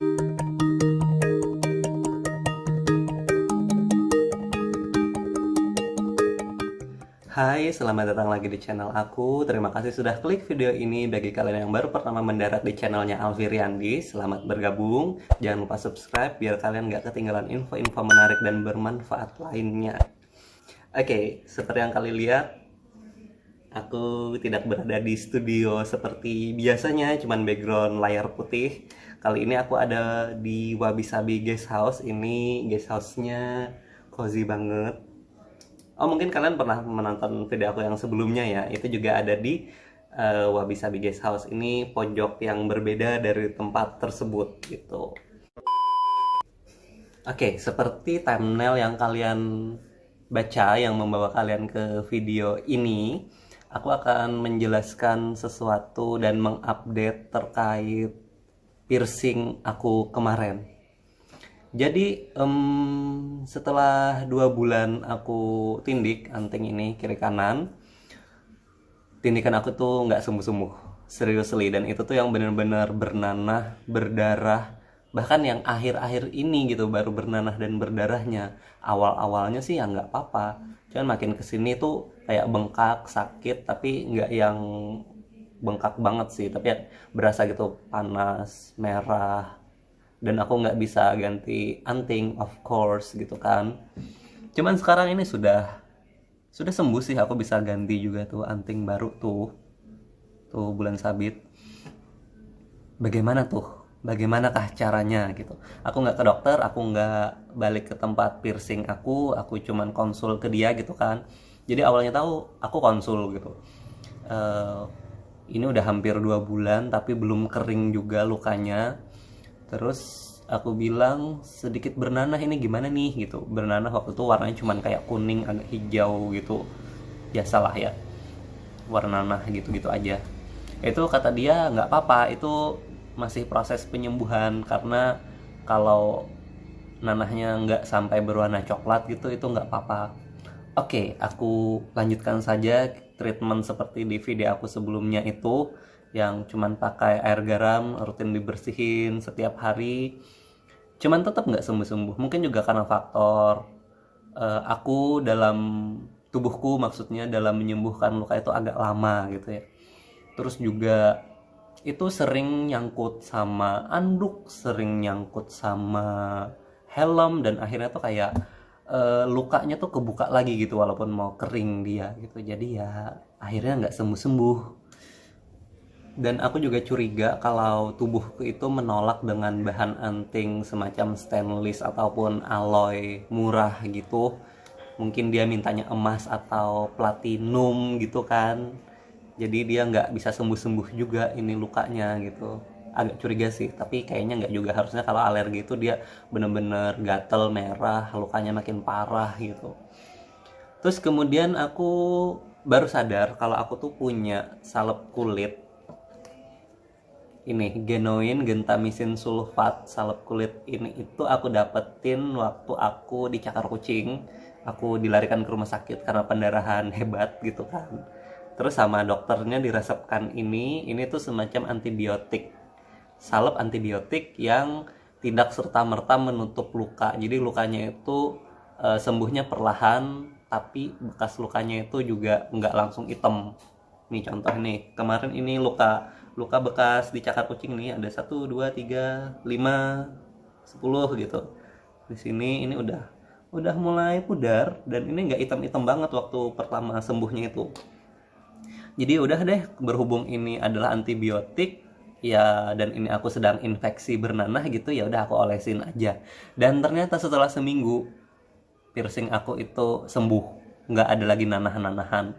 Hai, selamat datang lagi di channel aku. Terima kasih sudah klik video ini. Bagi kalian yang baru pertama mendarat di channelnya Alviriandi, selamat bergabung. Jangan lupa subscribe biar kalian gak ketinggalan info-info menarik dan bermanfaat lainnya. Oke, seperti yang kalian lihat, aku tidak berada di studio seperti biasanya, cuman background layar putih. Kali ini aku ada di Wabi Sabi Guest House. Ini guest house-nya cozy banget. Oh, mungkin kalian pernah menonton video aku yang sebelumnya ya. Itu juga ada di Wabi Sabi Guest House. Ini pojok yang berbeda dari tempat tersebut gitu. Oke, seperti thumbnail yang kalian baca yang membawa kalian ke video ini, aku akan menjelaskan sesuatu dan mengupdate terkait piercing aku kemarin. Jadi setelah 2 bulan aku tindik anting ini kiri kanan, tindikan aku tuh nggak sembuh-sembuh, seriously. Dan itu tuh yang benar-benar bernanah, berdarah. Bahkan yang akhir-akhir ini gitu baru bernanah dan berdarahnya. Awal-awalnya sih ya nggak apa-apa, cuman makin kesini tuh kayak bengkak, sakit, tapi nggak yang bengkak banget sih, tapi ya berasa gitu panas, merah. Dan aku nggak bisa ganti anting, of course gitu kan. Cuman sekarang ini sudah sembuh sih, aku bisa ganti juga tuh anting baru tuh bulan sabit. Bagaimanakah caranya gitu? Aku nggak ke dokter, aku nggak balik ke tempat piercing aku cuman konsul ke dia gitu kan. Jadi awalnya tahu aku konsul gitu. Eh, ini udah hampir 2 bulan tapi belum kering juga lukanya. Terus aku bilang sedikit bernanah, ini gimana nih gitu. Bernanah waktu itu warnanya cuman kayak kuning agak hijau gitu. Biasalah ya, warna nanah gitu-gitu aja. Itu kata dia nggak apa-apa, itu masih proses penyembuhan. Karena kalau nanahnya nggak sampai berwarna coklat gitu, itu nggak apa-apa. Oke, aku lanjutkan saja treatment seperti di video aku sebelumnya itu, yang cuman pakai air garam, rutin dibersihin setiap hari. Cuman tetap nggak sembuh-sembuh. Mungkin juga karena faktor aku dalam tubuhku, maksudnya dalam menyembuhkan luka itu agak lama gitu ya. Terus juga itu sering nyangkut sama anduk, sering nyangkut sama helm, dan akhirnya tuh kayak lukanya tuh kebuka lagi gitu walaupun mau kering dia gitu. Jadi ya akhirnya nggak sembuh-sembuh. Dan aku juga curiga kalau tubuhku itu menolak dengan bahan anting semacam stainless ataupun alloy murah gitu. Mungkin dia mintanya emas atau platinum gitu kan. Jadi dia nggak bisa sembuh-sembuh juga ini lukanya gitu. Agak curiga sih, tapi kayaknya nggak juga. Harusnya kalau alergi itu dia bener-bener gatel, merah, lukanya makin parah gitu. Terus kemudian aku baru sadar kalau aku tuh punya salep kulit ini, genuine gentamisin sulfat. Salep kulit ini itu aku dapetin waktu aku dicakar kucing. Aku dilarikan ke rumah sakit karena pendarahan hebat gitu kan. Terus sama dokternya diresepkan ini tuh semacam antibiotik, salep antibiotik yang tidak serta-merta menutup luka. Jadi lukanya itu sembuhnya perlahan, tapi bekas lukanya itu juga nggak langsung hitam. Nih contoh nih, kemarin ini luka luka bekas dicakar kucing nih, ada 1, 2, 3, 5, 10 gitu. Di sini ini udah mulai pudar, dan ini nggak hitam-hitam banget waktu pertama sembuhnya itu. Jadi udah deh, berhubung ini adalah antibiotik ya, dan ini aku sedang infeksi bernanah gitu, ya udah aku olesin aja. Dan ternyata setelah seminggu piercing aku itu sembuh, nggak ada lagi nanah-nanahan,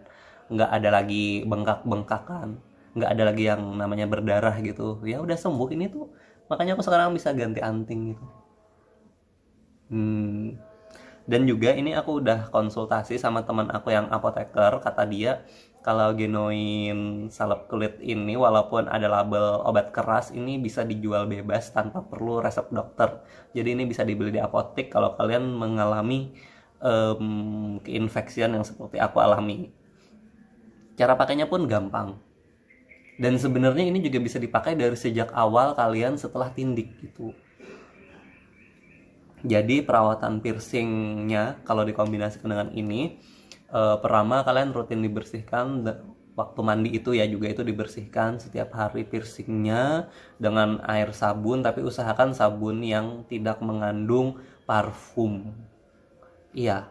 nggak ada lagi bengkak-bengkakan, nggak ada lagi yang namanya berdarah gitu. Ya udah sembuh ini tuh, makanya aku sekarang bisa ganti anting gitu. Dan juga ini aku udah konsultasi sama teman aku yang apoteker. Kata dia kalau genuine salep kulit ini walaupun ada label obat keras, ini bisa dijual bebas tanpa perlu resep dokter. Jadi ini bisa dibeli di apotek kalau kalian mengalami keinfeksian yang seperti aku alami. Cara pakainya pun gampang. Dan sebenarnya ini juga bisa dipakai dari sejak awal kalian setelah tindik gitu. Jadi perawatan piercingnya kalau dikombinasikan dengan ini, pertama kalian rutin dibersihkan waktu mandi itu ya, juga itu dibersihkan setiap hari piercingnya dengan air sabun, tapi usahakan sabun yang tidak mengandung parfum. Iya,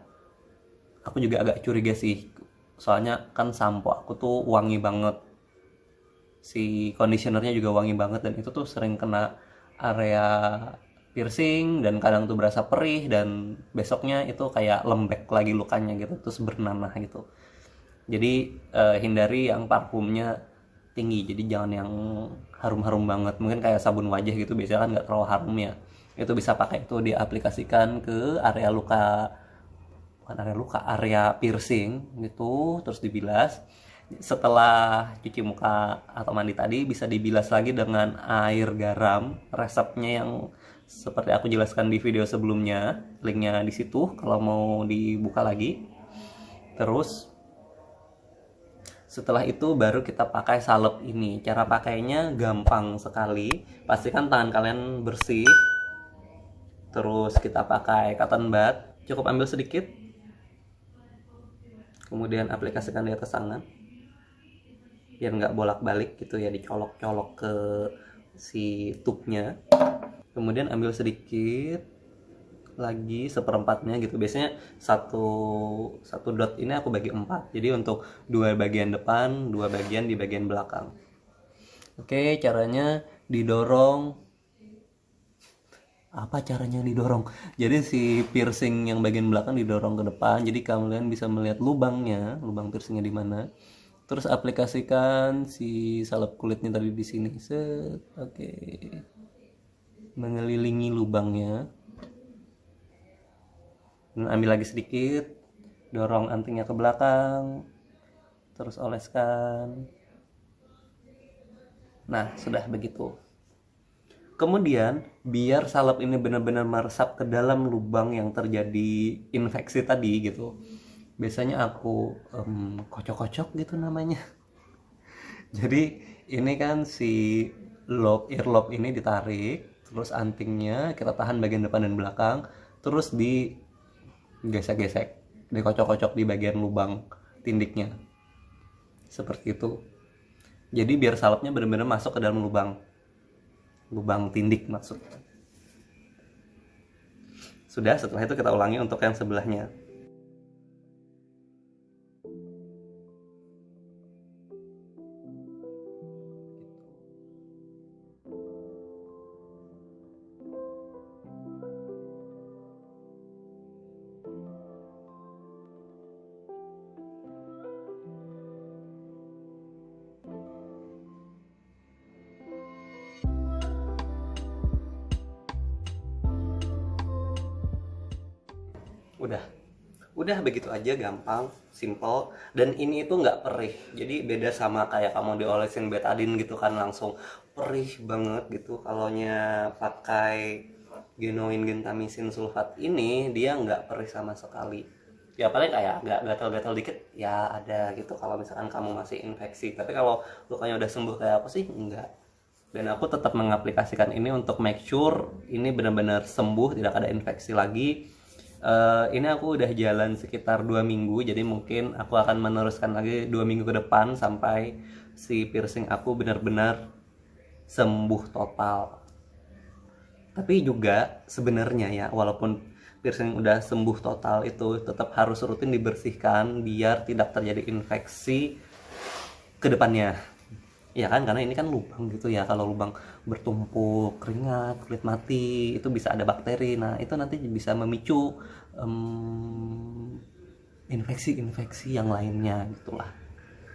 aku juga agak curiga sih, soalnya kan sampo aku tuh wangi banget, si conditionernya juga wangi banget, dan itu tuh sering kena area piercing dan kadang tuh berasa perih dan besoknya itu kayak lembek lagi lukanya gitu, terus bernanah gitu. Jadi hindari yang parfumnya tinggi, jadi jangan yang harum-harum banget, mungkin kayak sabun wajah gitu biasanya kan nggak terlalu harum ya, itu bisa pakai itu diaplikasikan ke area luka, bukan area luka, area piercing gitu, terus dibilas. Setelah cuci muka atau mandi tadi bisa dibilas lagi dengan air garam, resepnya yang seperti aku jelaskan di video sebelumnya, linknya di situ kalau mau dibuka lagi. Terus setelah itu baru kita pakai salep ini. Cara pakainya gampang sekali, pastikan tangan kalian bersih. Terus kita pakai cotton bud, cukup ambil sedikit, kemudian aplikasikan di atas tangan biar nggak bolak-balik gitu ya, dicolok-colok ke si tubnya. Kemudian ambil sedikit lagi, seperempatnya gitu. Biasanya satu dot ini aku bagi 4, jadi untuk 2 bagian depan, 2 bagian di bagian belakang. Oke, caranya didorong. Apa caranya didorong? Jadi si piercing yang bagian belakang didorong ke depan, jadi kalian bisa melihat lubangnya, lubang piercingnya di mana. Terus aplikasikan si salep kulitnya tadi di sini. Set, oke. Mengelilingi lubangnya. Dan ambil lagi sedikit, dorong antingnya ke belakang, terus oleskan. Nah, sudah begitu. Kemudian, biar salep ini benar-benar meresap ke dalam lubang yang terjadi infeksi tadi gitu, biasanya aku kocok-kocok gitu namanya. Jadi ini kan si earlobe ini ditarik, terus antingnya kita tahan bagian depan dan belakang, terus digesek-gesek, dikocok-kocok di bagian lubang tindiknya, seperti itu. Jadi biar salepnya benar-benar masuk ke dalam lubang tindik maksudnya. Sudah, setelah itu kita ulangi untuk yang sebelahnya. Udah begitu aja, gampang, simple, dan ini itu nggak perih. Jadi beda sama kayak kamu diolesin betadine gitu kan, langsung perih banget gitu. Kalaunya pakai genuine gentamicin sulfat ini, dia nggak perih sama sekali. Ya paling kayak agak gatal-gatal dikit ya ada gitu kalau misalkan kamu masih infeksi. Tapi kalau lukanya udah sembuh kayak apa sih, enggak. Dan aku tetap mengaplikasikan ini untuk make sure ini benar-benar sembuh, tidak ada infeksi lagi. Ini aku udah jalan sekitar 2 minggu, jadi mungkin aku akan meneruskan lagi 2 minggu ke depan sampai si piercing aku benar-benar sembuh total. Tapi juga sebenarnya ya, walaupun piercing udah sembuh total, itu tetap harus rutin dibersihkan biar tidak terjadi infeksi ke depannya. Ya kan, karena ini kan lubang gitu ya, kalau lubang bertumpuk keringat, kulit mati, itu bisa ada bakteri. Nah itu nanti bisa memicu infeksi-infeksi yang lainnya gitulah.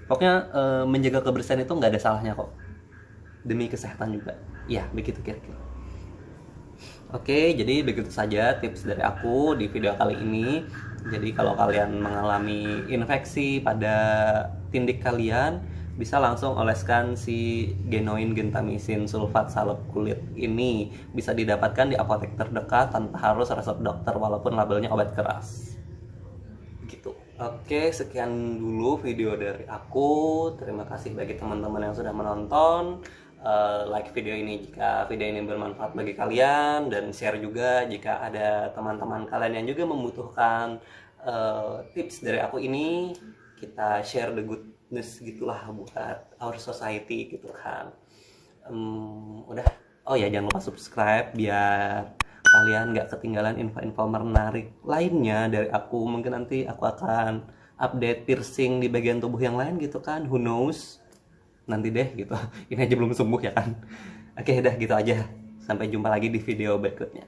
Pokoknya menjaga kebersihan itu nggak ada salahnya kok, demi kesehatan juga ya, begitu kira-kira. Oke, jadi begitu saja tips dari aku di video kali ini. Jadi kalau kalian mengalami infeksi pada tindik kalian, bisa langsung oleskan si genuine gentamicin sulfat salep kulit ini. Bisa didapatkan di apotek terdekat tanpa harus resep dokter walaupun labelnya obat keras. Gitu. Oke, sekian dulu video dari aku. Terima kasih bagi teman-teman yang sudah menonton. like video ini jika video ini bermanfaat bagi kalian, dan share juga jika ada teman-teman kalian yang juga membutuhkan tips dari aku ini. Kita share the goodness gitulah buat our society gitu kan. Udah, oh ya jangan lupa subscribe biar kalian nggak ketinggalan info-info menarik lainnya dari aku. Mungkin nanti aku akan update piercing di bagian tubuh yang lain gitu kan, who knows, nanti deh gitu. Ini aja belum sembuh ya kan. Oke udah gitu aja, sampai jumpa lagi di video berikutnya.